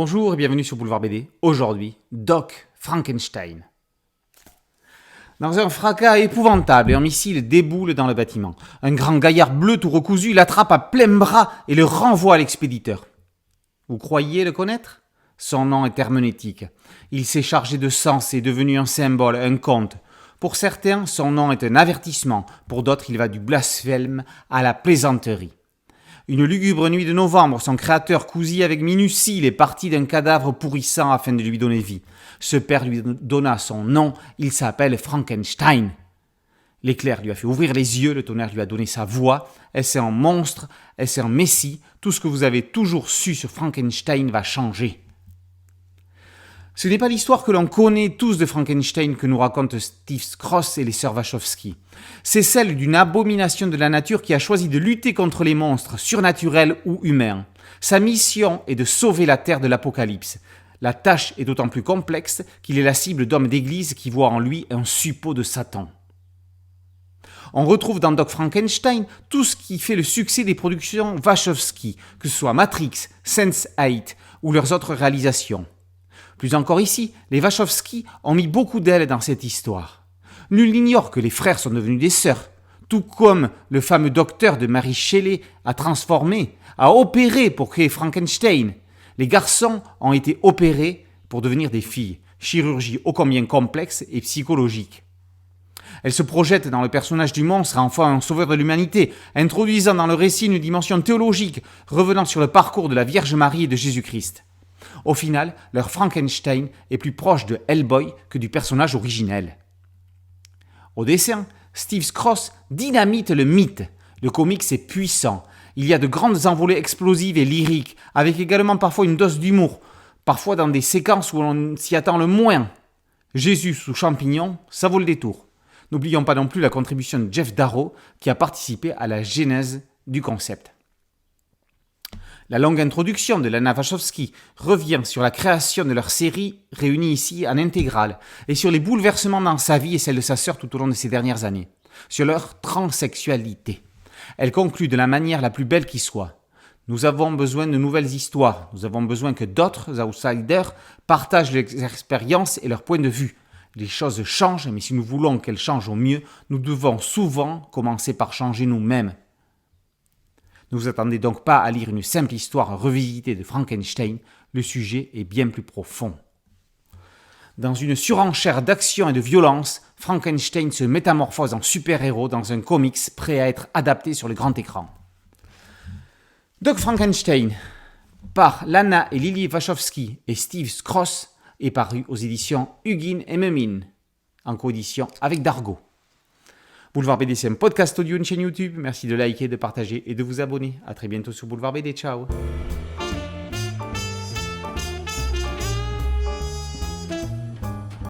Bonjour et bienvenue sur Boulevard BD. Aujourd'hui, Doc Frankenstein. Dans un fracas épouvantable, un missile déboule dans le bâtiment. Un grand gaillard bleu tout recousu l'attrape à plein bras et le renvoie à l'expéditeur. Vous croyez le connaître ? Son nom est herméneutique. Il s'est chargé de sens et est devenu un symbole, un conte. Pour certains, son nom est un avertissement. Pour d'autres, il va du blasphème à la plaisanterie. Une lugubre nuit de novembre, son créateur, cousu avec minutie, est parti d'un cadavre pourrissant afin de lui donner vie. Ce père lui donna son nom, il s'appelle Frankenstein. L'éclair lui a fait ouvrir les yeux, le tonnerre lui a donné sa voix. Est-ce un monstre ? Est-ce un messie ? Tout ce que vous avez toujours su sur Frankenstein va changer. Ce n'est pas l'histoire que l'on connaît tous de Frankenstein que nous racontent Steve Cross et les sœurs Wachowski. C'est celle d'une abomination de la nature qui a choisi de lutter contre les monstres, surnaturels ou humains. Sa mission est de sauver la Terre de l'apocalypse. La tâche est d'autant plus complexe qu'il est la cible d'hommes d'église qui voient en lui un suppôt de Satan. On retrouve dans Doc Frankenstein tout ce qui fait le succès des productions Wachowski, que ce soit Matrix, Sense8 ou leurs autres réalisations. Plus encore ici, les Wachowski ont mis beaucoup d'ailes dans cette histoire. Nul n'ignore que les frères sont devenus des sœurs, tout comme le fameux docteur de Mary Shelley a transformé, a opéré pour créer Frankenstein. Les garçons ont été opérés pour devenir des filles, chirurgie ô combien complexe et psychologique. Elle se projette dans le personnage du monstre, enfin un sauveur de l'humanité, introduisant dans le récit une dimension théologique, revenant sur le parcours de la Vierge Marie et de Jésus-Christ. Au final, leur Frankenstein est plus proche de Hellboy que du personnage originel. Au dessin, Steve Cross dynamite le mythe. Le comics est puissant. Il y a de grandes envolées explosives et lyriques, avec également parfois une dose d'humour, parfois dans des séquences où l'on s'y attend le moins. Jésus sous champignon, ça vaut le détour. N'oublions pas non plus la contribution de Jeff Darrow, qui a participé à la genèse du concept. La longue introduction de Lana Wachowski revient sur la création de leur série réunie ici en intégrale et sur les bouleversements dans sa vie et celle de sa sœur tout au long de ces dernières années, sur leur transsexualité. Elle conclut de la manière la plus belle qui soit. Nous avons besoin de nouvelles histoires, nous avons besoin que d'autres outsiders partagent leurs expériences et leurs points de vue. Les choses changent, mais si nous voulons qu'elles changent au mieux, nous devons souvent commencer par changer nous-mêmes. Ne vous attendez donc pas à lire une simple histoire revisitée de Frankenstein, le sujet est bien plus profond. Dans une surenchère d'action et de violence, Frankenstein se métamorphose en super-héros dans un comics prêt à être adapté sur le grand écran. Doc Frankenstein, par Lana et Lily Wachowski et Steve Cross, est paru aux éditions Hugin et Memin, en coédition avec Dargo. Boulevard BD, c'est un podcast audio, une chaîne YouTube. Merci de liker, de partager et de vous abonner. À très bientôt sur Boulevard BD. Ciao.